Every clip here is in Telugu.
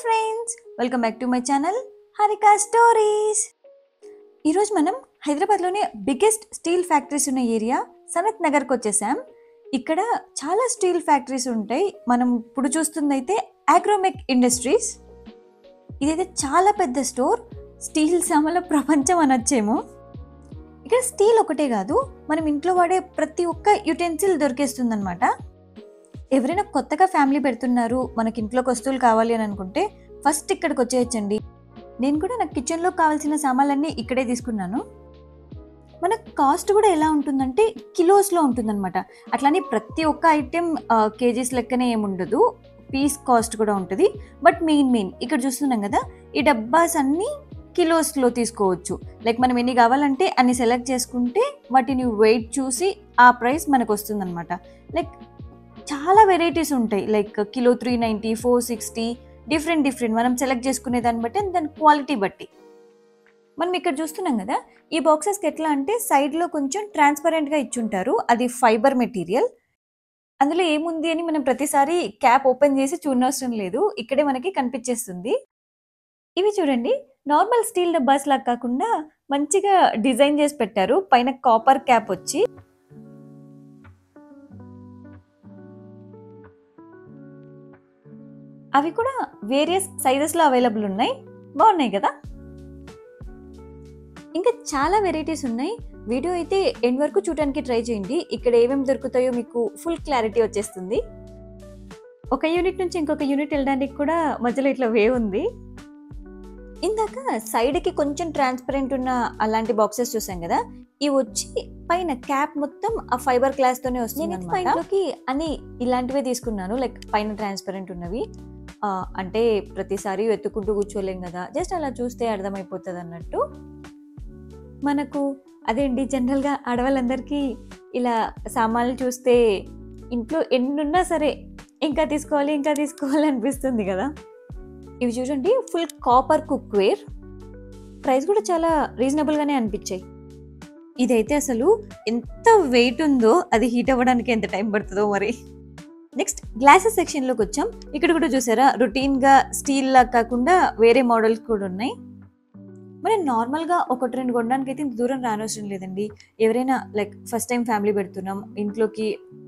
Friends, welcome back to my channel Harika stories. ఈరోజు మనం హైదరాబాద్లోనే బిగ్గెస్ట్ స్టీల్ ఫ్యాక్టరీస్ ఉన్న ఏరియా సనత్ నగర్కి వచ్చేసాం. ఇక్కడ చాలా స్టీల్ ఫ్యాక్టరీస్ ఉంటాయి. మనం ఇప్పుడు చూస్తుందైతే అగ్రోమెక్ ఇండస్ట్రీస్. ఇదైతే చాలా పెద్ద స్టోర్, స్టీల్ సామాన్ల ప్రపంచం అనొచ్చేమో. ఇక్కడ స్టీల్ ఒకటే కాదు, మనం ఇంట్లో వాడే ప్రతి ఒక్క యుటెన్సిల్ దొరికేస్తుందన్నమాట. ఎవరైనా కొత్తగా ఫ్యామిలీ పెడుతున్నారు, మనకి ఇంట్లోకి వస్తువులు కావాలి అని అనుకుంటే ఫస్ట్ ఇక్కడికి వచ్చేయచ్చండి. నేను కూడా నాకు కిచెన్లో కావాల్సిన సామాన్లన్నీ ఇక్కడే తీసుకున్నాను. మన కాస్ట్ కూడా ఎలా ఉంటుందంటే కిలోస్లో ఉంటుందన్నమాట. అట్లానే ప్రతి ఒక్క ఐటెం కేజీస్ లెక్కనే ఏముండదు, పీస్ కాస్ట్ కూడా ఉంటుంది. బట్ మెయిన్ ఇక్కడ చూస్తున్నాం కదా, ఈ డబ్బాస్ అన్నీ కిలోస్లో తీసుకోవచ్చు. లైక్ మనం ఎన్ని కావాలంటే అన్ని సెలెక్ట్ చేసుకుంటే వాటిని వెయిట్ చూసి ఆ ప్రైస్ మనకు వస్తుందన్నమాట. లైక్ చాలా వెరైటీస్ ఉంటాయి. లైక్ కిలో 390, 460 డిఫరెంట్ మనం సెలెక్ట్ చేసుకునే దాన్ని బట్టి, దాని క్వాలిటీ బట్టి. మనం ఇక్కడ చూస్తున్నాం కదా, ఈ బాక్సెస్కి ఎట్లా అంటే సైడ్లో కొంచెం ట్రాన్స్పరెంట్గా ఇచ్చుంటారు. అది ఫైబర్ మెటీరియల్. అందులో ఏముంది అని మనం ప్రతిసారి క్యాప్ ఓపెన్ చేసి చూడనవసరం లేదు, ఇక్కడే మనకి కనిపించేస్తుంది. ఇవి చూడండి, నార్మల్ స్టీల్ డబ్బాస్ లాగా కాకుండా మంచిగా డిజైన్ చేసి పెట్టారు. పైన కాపర్ క్యాప్ వచ్చి అవి కూడా వేరియస్ సైజెస్లో అవైలబుల్ ఉన్నాయి. బాగున్నాయి కదా. ఇంకా చాలా వెరైటీస్ ఉన్నాయి. వీడియో అయితే ఎండ్ వరకు చూడడానికి ట్రై చేయండి. ఇక్కడ ఏమేమి దొరుకుతాయో మీకు ఫుల్ క్లారిటీ వచ్చేస్తుంది. ఒక యూనిట్ నుంచి ఇంకొక యూనిట్ వెళ్ళడానికి కూడా మధ్యలో ఇట్లా వే ఉంది. ఇందాక సైడ్కి కొంచెం ట్రాన్స్పరెంట్ ఉన్న అలాంటి బాక్సెస్ చూసాం కదా, ఇవి వచ్చి పైన క్యాప్ మొత్తం ఆ ఫైబర్ గ్లాస్ తోనే వస్తుంది. పైనలోకి అని ఇలాంటివే తీసుకున్నాను, లైక్ పైన ట్రాన్స్పరెంట్ ఉన్నవి. అంటే ప్రతిసారి వెతుక్కుంటూ కూర్చోలేం కదా, జస్ట్ అలా చూస్తే అర్థమైపోతుంది అన్నట్టు. మనకు అదేంటి, జనరల్గా ఆడవాళ్ళందరికీ ఇలా సామాన్లు చూస్తే ఇంట్లో ఎన్నున్నా సరే ఇంకా తీసుకోవాలి అనిపిస్తుంది కదా. ఇవి చూడండి, ఫుల్ కాపర్ కుక్వేర్. ప్రైస్ కూడా చాలా రీజనబుల్గానే అనిపించాయి. ఇదైతే అసలు ఎంత వెయిట్ ఉందో, అది హీట్ అవ్వడానికి ఎంత టైం పడుతుందో మరి. నెక్స్ట్ గ్లాసెస్ సెక్షన్లోకి వచ్చాం. ఇక్కడ కూడా చూసారా, రొటీన్గా స్టీల్ లా కాకుండా వేరే మోడల్స్ కూడా ఉన్నాయి. మనం నార్మల్గా ఒకటి రెండు కొనడానికి అయితే ఇంత దూరం రానవసరం లేదండి. ఎవరైనా లైక్ ఫస్ట్ టైం ఫ్యామిలీ పెడుతున్నాం, ఇంట్లోకి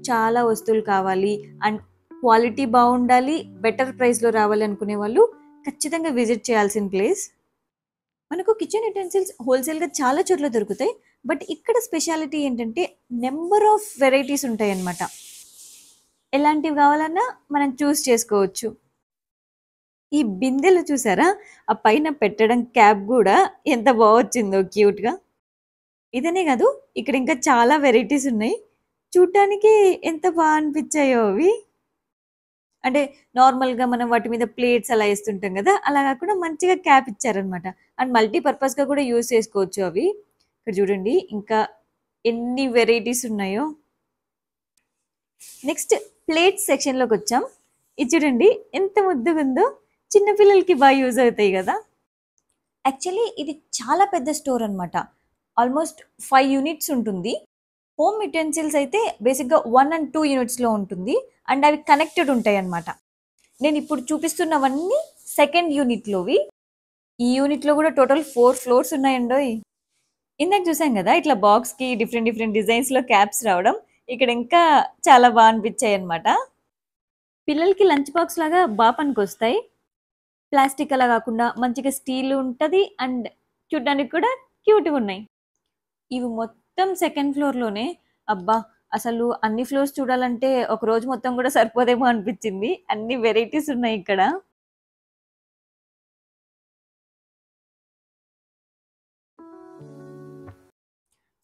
చాలా వస్తువులు కావాలి అండ్ క్వాలిటీ బాగుండాలి, బెటర్ ప్రైస్లో రావాలి అనుకునే వాళ్ళు ఖచ్చితంగా విజిట్ చేయాల్సిన ప్లేస్. మనకు కిచెన్ యుటెన్సిల్స్ హోల్సేల్గా చాలా చోట్ల దొరుకుతాయి. బట్ ఇక్కడ స్పెషాలిటీ ఏంటంటే నెంబర్ ఆఫ్ వెరైటీస్ ఉంటాయి అన్నమాట. ఎలాంటివి కావాలన్నా మనం చూస్ చేసుకోవచ్చు. ఈ బిందెలు చూసారా, ఆ పైన పెట్టడం క్యాప్ కూడా ఎంత బాగొచ్చిందో క్యూట్గా. ఇదనే కాదు, ఇక్కడ ఇంకా చాలా వెరైటీస్ ఉన్నాయి. చూడటానికి ఎంత బాగా అనిపించాయో అవి. అంటే నార్మల్గా మనం వాటి మీద ప్లేట్స్ అలా వేస్తుంటాం కదా, అలా కాకుండా మంచిగా క్యాప్ ఇచ్చారనమాట. అండ్ మల్టీపర్పస్గా కూడా యూజ్ చేసుకోవచ్చు అవి. ఇక్కడ చూడండి ఇంకా ఎన్ని వెరైటీస్ ఉన్నాయో. నెక్స్ట్ ప్లేట్స్ సెక్షన్లోకి వచ్చాం. ఇది చూడండి ఎంత ముద్దుగా ఉందో, చిన్నపిల్లలకి బాగా యూజ్ అవుతాయి కదా. యాక్చువల్లీ ఇది చాలా పెద్ద స్టోర్ అనమాట. ఆల్మోస్ట్ 5 యూనిట్స్ ఉంటుంది. హోమ్ యుటెన్సిల్స్ అయితే బేసిక్గా 1 and 2 యూనిట్స్లో ఉంటుంది. అండ్ అవి కనెక్టెడ్ ఉంటాయి అన్నమాట. నేను ఇప్పుడు చూపిస్తున్నవన్నీ సెకండ్ యూనిట్లోవి. ఈ యూనిట్లో కూడా టోటల్ 4 ఫ్లోర్స్ ఉన్నాయండోయ్. ఇందాక చూసాం కదా, ఇట్లా బాక్స్కి డిఫరెంట్ డిజైన్స్లో క్యాప్స్ రావడం, ఇక్కడ ఇంకా చాలా బాగా అనిపించాయి అనమాట. పిల్లలకి లంచ్ బాక్స్ లాగా బాగా పనికొస్తాయి. ప్లాస్టిక్ అలా కాకుండా మంచిగా స్టీల్ ఉంటుంది అండ్ చూడడానికి కూడా క్యూట్గా ఉన్నాయి. ఇవి మొత్తం సెకండ్ ఫ్లోర్లోనే. అబ్బా, అసలు అన్ని ఫ్లోర్స్ చూడాలంటే ఒక రోజు మొత్తం కూడా సరిపోదేమో అనిపించింది. అన్ని వెరైటీస్ ఉన్నాయి ఇక్కడ.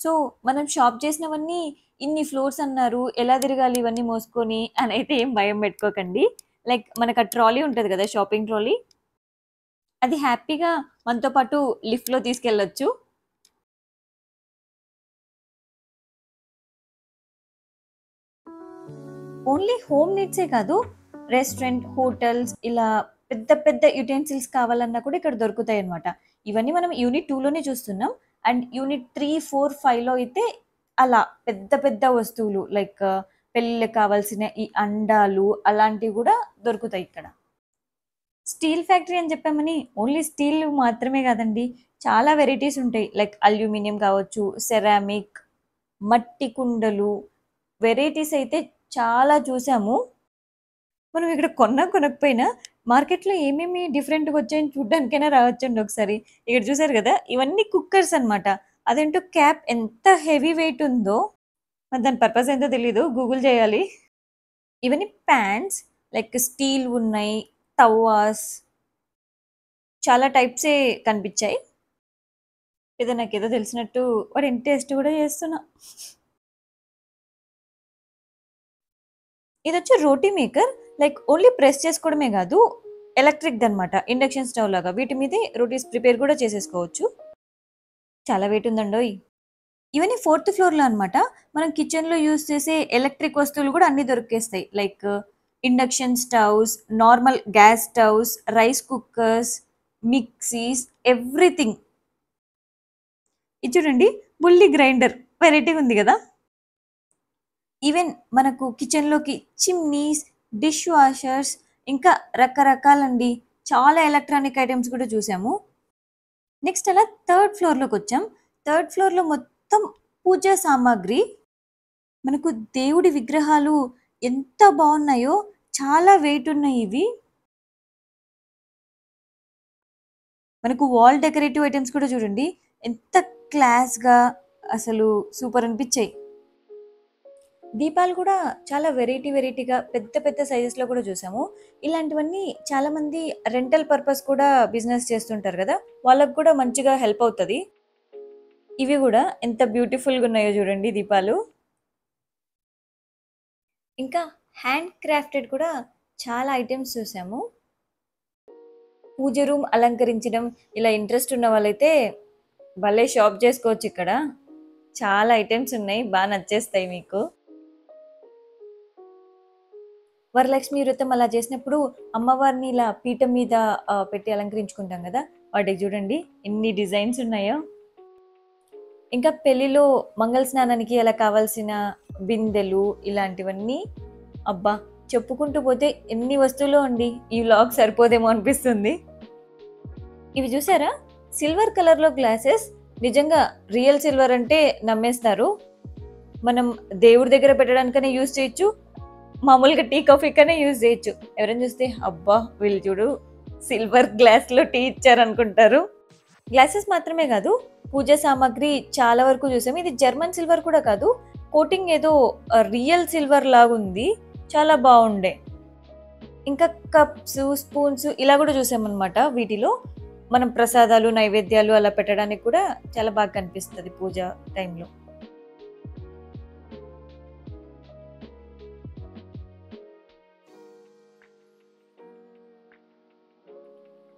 సో మనం షాప్ చేసినవన్నీ ఇన్ని ఫ్లోర్స్ అన్నారు, ఎలా తిరగాలి ఇవన్నీ మోసుకొని అని అయితే ఏం భయం పెట్టుకోకండి. లైక్ మనకు ఆ ట్రాలీ ఉంటుంది కదా, షాపింగ్ ట్రాలీ, అది హ్యాపీగా మనతో పాటు లిఫ్ట్లో తీసుకెళ్ళొచ్చు. ఓన్లీ హోమ్ నీడ్సే కాదు, రెస్టారెంట్, హోటల్స్, ఇలా పెద్ద యుటెన్సిల్స్ కావాలన్నా కూడా ఇక్కడ దొరుకుతాయి అనమాట. ఇవన్నీ మనం యూనిట్ 2లోనే చూస్తున్నాం. అండ్ యూనిట్ 3, 4, 5లో అయితే అలా పెద్ద వస్తువులు లైక్ పెళ్ళిళ్ళకి కావాల్సిన ఈ అండాలు అలాంటివి కూడా దొరుకుతాయి ఇక్కడ. స్టీల్ ఫ్యాక్టరీ అని చెప్పామని ఓన్లీ స్టీల్ మాత్రమే కాదండి. చాలా వెరైటీస్ ఉంటాయి. లైక్ అల్యూమినియం కావచ్చు, సెరామిక్, మట్టి కుండలు, వెరైటీస్ అయితే చాలా చూసాము. మనం ఇక్కడ కొన్నా కొనకపోయినా మార్కెట్‌లో ఏమేమి డిఫరెంట్‌గా వచ్చాయని చూడ్డానికైనా రావచ్చండి ఒకసారి. ఇక్కడ చూసారు గదా! ఇవన్నీ కుక్కర్స్ అన్నమాట. అదేంటో క్యాప్ ఎంత హెవీ వెయిట్ ఉందో, మరి దాని పర్పస్ ఏంటో తెలీదు. గూగుల్ చేయాలి. ఇవన్నీ పాన్స్ లైక్ స్టీల్ ఉన్నాయి, తవాస్ చాలా టైప్సే కనిపించాయి. ఏదో నాకేదో తెలిసినట్టు వాడేంటి టేస్ట్ కూడా చేస్తున్నా. ఇదొచ్చి రోటీ మేకర్. లైక్ ఓన్లీ ప్రెస్ చేసుకోవడమే కాదు, ఎలక్ట్రిక్‌దనమాట. ఇండక్షన్ స్టవ్ లాగా. వీటి మీదే రోటీస్ ప్రిపేర్ కూడా చేసేసుకోవచ్చు. చాలా వెయిట్ ఉందండోయ్! ఇవన్నీ ఫోర్త్ ఫ్లోర్‌లో అనమాట. మనం కిచెన్‌లో యూజ్ చేసే ఎలక్ట్రిక్ వస్తువులు కూడా అన్నీ దొరికేస్తాయి. Like induction stoves, normal gas stoves, rice cookers, mixies, everything. ఇది చూడండి, బుల్లి గ్రైండర్ వెరైటీగా ఉంది కదా! ఈవెన్ మనకు కిచెన్‌లోకి చిమ్నీస్, డిష్ వాషర్స్ ఇంకా రకరకాలండి. చాలా ఎలక్ట్రానిక్ ఐటెమ్స్ కూడా చూసాము. నెక్స్ట్ అలా థర్డ్ ఫ్లోర్‌లోకొచ్చాం. థర్డ్ ఫ్లోర్‌లో మొత్తం పూజా సామాగ్రి. మనకు దేవుడి విగ్రహాలు ఎంత బావున్నాయో! చాలా వెయిట్ ఉన్నాయి ఇవి. మనకు వాల్ డెకరేటివ్ ఐటెమ్స్ కూడా చూడండి. ఎంత క్లాస్‌గా అసలు సూపర్ అనిపిచ్చాయి. దీపాలు కూడా చాలా వెరైటీగా పెద్ద పెద్ద సైజెస్‌లో కూడా చూసాము. ఇలాంటివన్నీ చాలామంది రెంటల్ పర్పస్ కూడా బిజినెస్ చేస్తుంటారు గదా! వాళ్ళకి కూడా మంచిగా హెల్ప్ అవుతది. ఇవి గూడా ఎంత బ్యూటిఫుల్‌గా ఉన్నాయో చూడండి దీపాలు. ఇంకా హ్యాండ్ క్రాఫ్టెడ్ కూడా చాలా ఐటెమ్స్ చూసాము. పూజ రూమ్ అలంకరించడం ఇలా ఇంట్రెస్ట్ ఉన్న వాళ్ళైతే భలే షాప్ చేసుకోవచ్చిక్కడ. చాలా ఐటెమ్స్ ఉన్నాయి. నచ్చేస్తాయి మీకు. వరలక్ష్మి వ్రతం అలా చేసినప్పుడు అమ్మవారిని ఇలా పీఠం మీద పెట్టి అలంకరించుకుంటాం గదా! వాటికి చూడండి ఎన్ని డిజైన్స్ ఉన్నాయో. ఇంకా పెళ్లిలో మంగళ స్నానానికి అలా కావాల్సిన బిందెలు ఇలాంటివన్నీ అబ్బా! చెప్పుకుంటూ పోతే ఎన్ని వస్తువులో అండి. ఈ వ్లాగ్ సరిపోదేమో అనిపిస్తుంది. ఇవి చూసారా? సిల్వర్ కలర్‌లో గ్లాసెస్. నిజంగా రియల్ సిల్వర్ అంటే నమ్మేస్తారు. మనం దేవుడి దగ్గర పెట్టడానికైనా యూజ్ చేయొచ్చు. మామూలుగా టీ, కాఫీకైనా యూజ్ చేయొచ్చు. ఎవరైనా చూస్తే అబ్బా! వీళ్ళు చూడు సిల్వర్ గ్లాస్‌లో టీ ఇచ్చారనుకుంటారు. గ్లాసెస్ మాత్రమే కాదు, పూజ సామాగ్రి చాలా వరకు చూసాం. ఇది జర్మన్ సిల్వర్ కూడా కాదు. కోటింగ్ ఏదో రియల్ సిల్వర్ లాగుంది. చాలా బావుండే. ఇంకా కప్స్, స్పూన్స్ ఇలా కూడా చూసామన్నమాట వీటిలో. మనం ప్రసాదాలు, నైవేద్యాలు అలా పెట్టడానికి కూడా చాలా బాగా కనిపిస్తది పూజ టైంలో.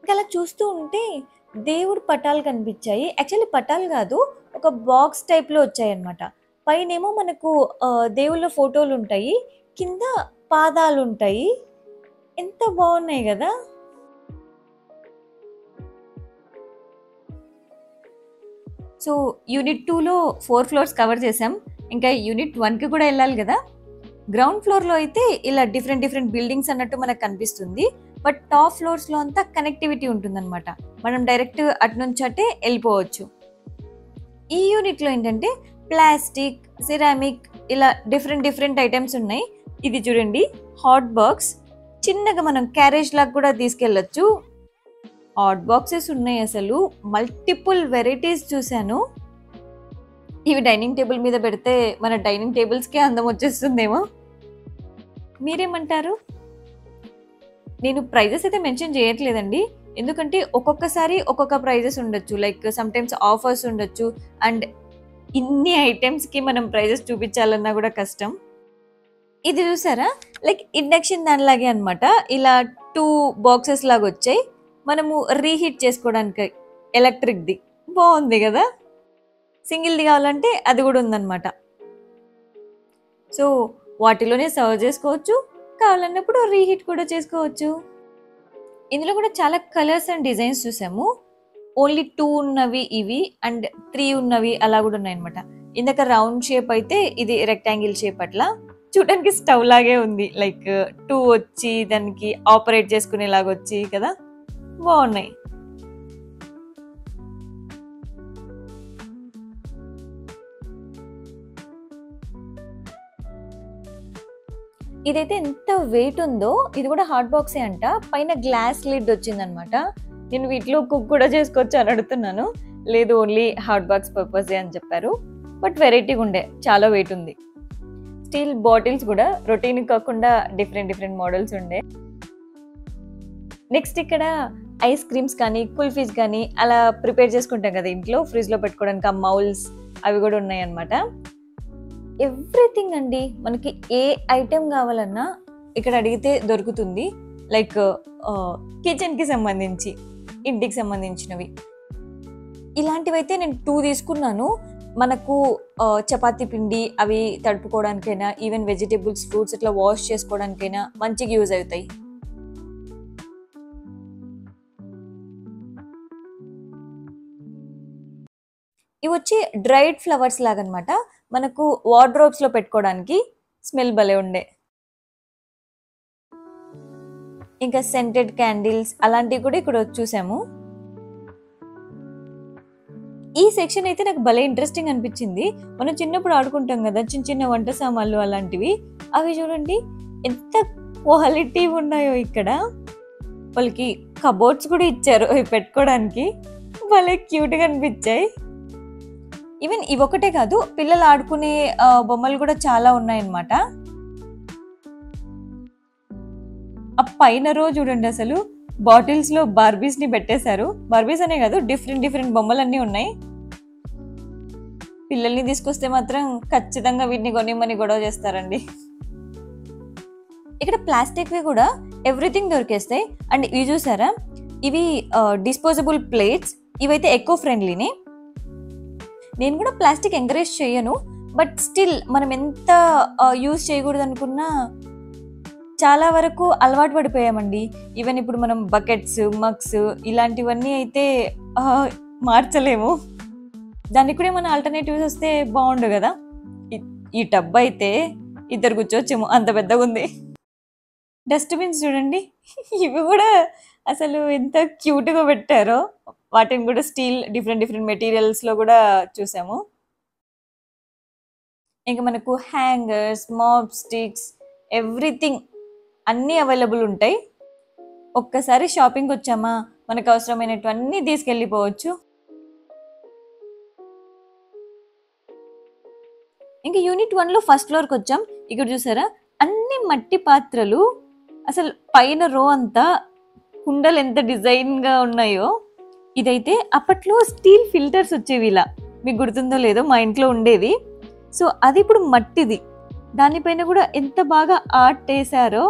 ఇంకా అలా చూస్తూ ఉంటే దేవుడి పటాలు కనిపించాయి. యాక్చువల్లీ పటాలు కాదు, ఒక బాక్స్ టైప్‌లో వచ్చాయన్నమాట. పైనేమో మనకు దేవుళ్ళ ఫోటోలుంటాయి. కింద పాదాలుంటాయి. ఎంత బావున్నాయి గదా! సో, యూనిట్ 2లో 4 ఫ్లోర్స్ కవర్ చేసాం. ఇంకా యూనిట్ 1కి కూడా ఎళ్ళాలి గదా! గ్రౌండ్ ఫ్లోర్‌లో అయితే ఇలా డిఫరెంట్ బిల్డింగ్స్ అన్నట్టు మనకు కనిపిస్తుంది. బట్ టాప్ ఫ్లోర్స్‌లో అంతా కనెక్టివిటీ ఉంటుందన్నమాట. మనం డైరెక్ట్ అటు నుంచి అటే ఎళ్ళిపోవచ్చు. ఈ యూనిట్‌లో ఏంటంటే ప్లాస్టిక్, సిరామిక్ ఇలా డిఫరెంట్ ఐటెమ్స్ ఉన్నాయి. ఇది చూడండి, హాట్ బాక్స్. చిన్నగా మనం క్యారేజ్ లాగా కూడా తీసుకెళ్ళొచ్చు. హాట్ బాక్సెస్ ఉన్నాయి అసలు. మల్టిపుల్ వెరైటీస్ చూసాను. ఇవి డైనింగ్ టేబుల్ మీద పెడితే మన డైనింగ్ టేబుల్స్‌కే అందం వచ్చేస్తుందేమో! మీరేమంటారు? నేను ప్రైజెస్ అయితే మెన్షన్ చేయట్లేదండి. ఎందుకంటే ఒక్కొక్కసారి ఒక్కొక్క ప్రైజెస్ ఉండొచ్చు. లైక్ సమ్‌టైమ్స్ ఆఫర్స్ ఉండొచ్చు. అండ్ ఇన్ని ఐటెమ్స్‌కి మనం ప్రైజెస్ చూపించాలన్నా కూడా కష్టం. ఇది చూసారా? లైక్ ఇండక్షన్ దానిలాగే అన్నమాట. ఇలా 2 బాక్సెస్ లాగొచ్చాయి. మనము రీహీట్ చేసుకోవడానికి ఎలక్ట్రిక్‌ది. బావుంది గదా! సింగిల్‌ది కావాలంటే అది కూడా ఉందన్నమాట. సో, వాటిలోనే సర్వ్ చేసుకోవచ్చు. కావాలన్నప్పుడు రీహీట్ కూడా చేసుకోవచ్చు. ఇందులో కూడా చాలా కలర్స్ అండ్ డిజైన్స్ చూసాము. ఓన్లీ 2 ఉన్నవి ఇవి అండ్ 3 ఉన్నవి అలా కూడా ఉన్నాయన్నమాట. ఇందాక రౌండ్ షేప్ అయితే ఇది రెక్టాంగిల్ షేప్ అట్లా. చూడడానికి స్టవ్ లాగే ఉంది. లైక్ 2 వచ్చి దానికి ఆపరేట్ చేసుకునేలాగా వచ్చి కదా, బాగున్నాయి. ఇదైతే ఎంత వెయిట్ ఉందో, ఇది కూడా హాట్ బాక్సే అంట. పైన గ్లాస్ లిడ్ వచ్చిందనమాట. నేను వీటిలో కుక్ కూడా చేసుకోవచ్చు అని అడుగుతున్నాను. లేదు, ఓన్లీ హాట్ బాక్స్ పర్పసే అని చెప్పారు. బట్ వెరైటీగా ఉండే, చాలా వెయిట్ ఉంది. స్టీల్ బాటిల్స్ కూడా రొటీన్ కాకుండా డిఫరెంట్ మోడల్స్ ఉండే. నెక్స్ట్ ఇక్కడ ఐస్ క్రీమ్స్ కానీ కుల్ఫీస్ కానీ అలా ప్రిపేర్ చేసుకుంటాం కదా ఇంట్లో, ఫ్రిడ్జ్లో పెట్టుకోవడానికి ఆ మౌల్స్ అవి కూడా ఉన్నాయి అన్నమాట. ఎవ్రీథింగ్ అండి, మనకి ఏ ఐటెం కావాలన్నా ఇక్కడ అడిగితే దొరుకుతుంది. లైక్ కిచెన్కి సంబంధించి, ఇంటికి సంబంధించినవి. ఇలాంటివైతే నేను 2 తీసుకున్నాను. మనకు చపాతీ పిండి అవి తడుపుకోవడానికైనా, ఈవెన్ వెజిటేబుల్స్ ఫ్రూట్స్ ఇట్లా వాష్ చేసుకోవడానికైనా మంచిగా యూజ్ అవుతాయి. ఇవి వచ్చి డ్రైడ్ ఫ్లవర్స్ లాగా అనమాట. మనకు వార్డ్రోబ్స్ లో పెట్టుకోవడానికి స్మెల్ భలే ఉండే. ఇంకా సెంటెడ్ క్యాండిల్స్ అలాంటివి కూడా ఇక్కడ చూసాము. ఈ సెక్షన్ అయితే నాకు భలే ఇంట్రెస్టింగ్ అనిపించింది. మనం చిన్నప్పుడు ఆడుకుంటాం కదా చిన్న వంట సామాన్లు అలాంటివి, అవి చూడండి ఎంత క్వాలిటీ ఉన్నాయో. ఇక్కడ వాళ్ళకి కబోర్డ్స్ కూడా ఇచ్చారు అవి పెట్టుకోవడానికి, భలే క్యూట్ గా అనిపించాయి. ఈవెన్ ఇవి ఒకటే కాదు, పిల్లలు ఆడుకునే బొమ్మలు కూడా చాలా ఉన్నాయన్నమాట. ఆ పైన రో చూడండి, అసలు బాటిల్స్ లో బార్బీస్ ని పెట్టేశారు. బార్బీస్ అనే కాదు, డిఫరెంట్ బొమ్మలన్నీ ఉన్నాయి. పిల్లల్ని తీసుకొస్తే మాత్రం ఖచ్చితంగా వీటిని కొనిమ్మని గొడవ చేస్తారండి. ఇక్కడ ప్లాస్టిక్ వి కూడా ఎవ్రీథింగ్ దొరికేస్తాయి. అండ్ ఇవి చూసారా, ఇవి డిస్పోజబుల్ ప్లేట్స్. ఇవైతే ఎకో ఫ్రెండ్లీనే. నేను కూడా ప్లాస్టిక్ ఎంకరేజ్ చేయను, బట్ స్టిల్ మనం ఎంత యూజ్ చేయకూడదు అనుకున్నా చాలా వరకు అలవాటు పడిపోయామండి. ఈవెన్ ఇప్పుడు మనం బకెట్స్, మగ్స్ ఇలాంటివన్నీ అయితే మార్చలేము. దానికి కూడా మన ఆల్టర్నేటివ్స్ వస్తే బాగుండు కదా. ఈ టబ్ అయితే 2 కూర్చోవచ్చేమో, అంత పెద్దగా ఉంది. డస్ట్బిన్స్ చూడండి, ఇవి కూడా అసలు ఎంత క్యూట్గా పెట్టారో. వాటిని కూడా స్టీల్ డిఫరెంట్ మెటీరియల్స్ లో కూడా చూసాము. ఇంకా మనకు హ్యాంగర్స్, మాప్ స్టిక్స్, ఎవ్రీథింగ్ అన్నీ అవైలబుల్ ఉంటాయి. ఒక్కసారి షాపింగ్ వచ్చామా మనకు అవసరమైనటువన్నీ తీసుకెళ్ళిపోవచ్చు. ఇంకా యూనిట్ 1లో ఫస్ట్ ఫ్లోర్కి వచ్చాం. ఇక్కడ చూసారా అన్ని మట్టి పాత్రలు. అసలు పైన రో అంతా కుండలు ఎంత డిజైన్ గా ఉన్నాయో. ఇదైతే అప్పట్లో స్టీల్ ఫిల్టర్స్ వచ్చేవి ఇలా, మీకు గుర్తుందో లేదో, మా ఇంట్లో ఉండేవి. సో అది ఇప్పుడు మట్టిది. దానిపైన కూడా ఎంత బాగా ఆర్ట్ వేసారో.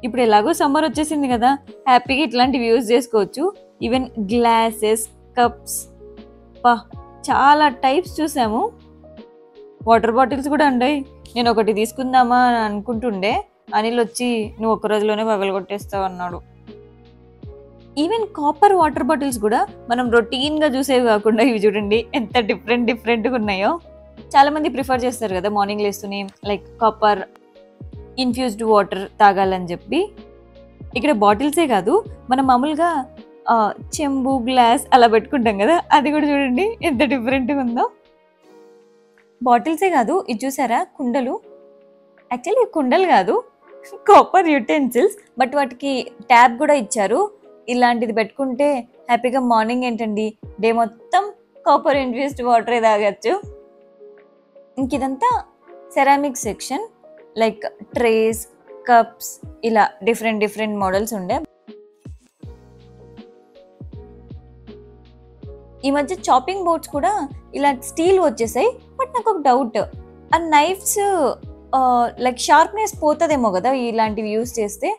ఇప్పుడు ఎలాగో సమ్మర్ వచ్చేసింది కదా, హ్యాపీగా ఇట్లాంటివి యూజ్ చేసుకోవచ్చు. ఈవెన్ గ్లాసెస్, కప్స్, చాలా టైప్స్ చూసాము. వాటర్ బాటిల్స్ కూడా ఉన్నాయి. నేను ఒకటి తీసుకుందామా అని అనుకుంటుండే, అనిల్ వచ్చి నువ్వు ఒక్క రోజులోనే పగలగొట్టేస్తావు అన్నాడు. ఈవెన్ కాపర్ వాటర్ బాటిల్స్ కూడా మనం రొటీన్ గా చూసేవి కాకుండా ఇవి చూడండి ఎంత డిఫరెంట్గా ఉన్నాయో. చాలా మంది ప్రిఫర్ చేస్తారు కదా మార్నింగ్ లేస్తూనే లైక్ కాపర్ ఇన్ఫ్యూజ్డ్ వాటర్ తాగాలని చెప్పి. ఇక్కడ బాటిల్సే కాదు, మనం మామూలుగా చెంబు, గ్లాస్ అలా పెట్టుకుంటాం కదా, అది కూడా చూడండి ఎంత డిఫరెంట్గా ఉందో. బాటిల్సే కాదు, ఇది చూసారా కుండలు. యాక్చువల్లీ కుండలు కాదు, కాపర్ యూటెన్సిల్స్, బట్ వాటికి ట్యాబ్ కూడా ఇచ్చారు. ఇలాంటిది పెట్టుకుంటే హ్యాపీగా మార్నింగ్ ఏంటండి డే మొత్తం కాపర్ ఇన్ఫ్యూజ్డ్ వాటరే తాగచ్చు. ఇంక ఇదంతా ceramic section, like trace, cups, ఇలా డిఫరెంట్ మోడల్స్ ఉండే. ఈ మధ్య చాపింగ్ బోర్డ్స్ కూడా ఇలా స్టీల్ వచ్చేసాయి. బట్ నాకు ఒక డౌట్, ఆ నైఫ్స్ లైక్ షార్ప్నెస్ పోతుందేమో కదా ఇలాంటివి యూజ్ చేస్తే.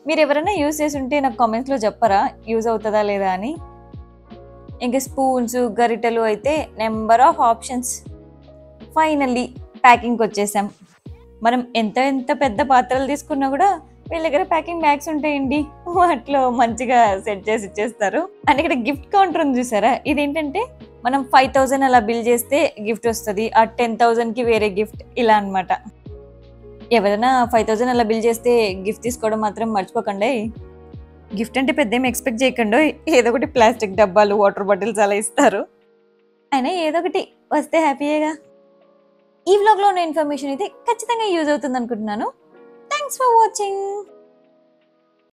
మీరు ఎవరైనా యూజ్ చేసి ఉంటే నాకు కామెంట్స్లో చెప్పరా యూజ్ అవుతుందా లేదా అని. ఇంకా స్పూన్స్, గరిటెలు అయితే నెంబర్ ఆఫ్ ఆప్షన్స్. ఫైనల్లీ ప్యాకింగ్కి వచ్చేసాం. మనం ఎంత పెద్ద పాత్రలు తీసుకున్నా కూడా వీళ్ళ దగ్గర ప్యాకింగ్ బ్యాగ్స్ ఉంటాయండి, వాటిలో మంచిగా సెట్ చేసి ఇచ్చేస్తారు. అండ్ ఇక్కడ గిఫ్ట్ కౌంటర్ ఉంది చూసారా, ఇదేంటంటే మనం 5000 అలా బిల్ చేస్తే గిఫ్ట్ వస్తుంది, ఆ 10,000కి వేరే గిఫ్ట్, ఇలా అనమాట. ఎవరైనా 5000 అలా బిల్ చేస్తే గిఫ్ట్ తీసుకోవడం మాత్రం మర్చిపోకండి. గిఫ్ట్ అంటే పెద్ద ఏమి ఎక్స్పెక్ట్ చేయకండి. ఏదో ఒకటి ప్లాస్టిక్ డబ్బాలు, వాటర్ బాటిల్స్ అలా ఇస్తారు. అయినా ఏదో ఒకటి వస్తే హ్యాపీయేగా. ఈ వ్లాగ్‌లో ఉన్న ఇన్ఫర్మేషన్ అయితే ఖచ్చితంగా యూజ్ అవుతుంది అనుకుంటున్నాను. Thanks for watching.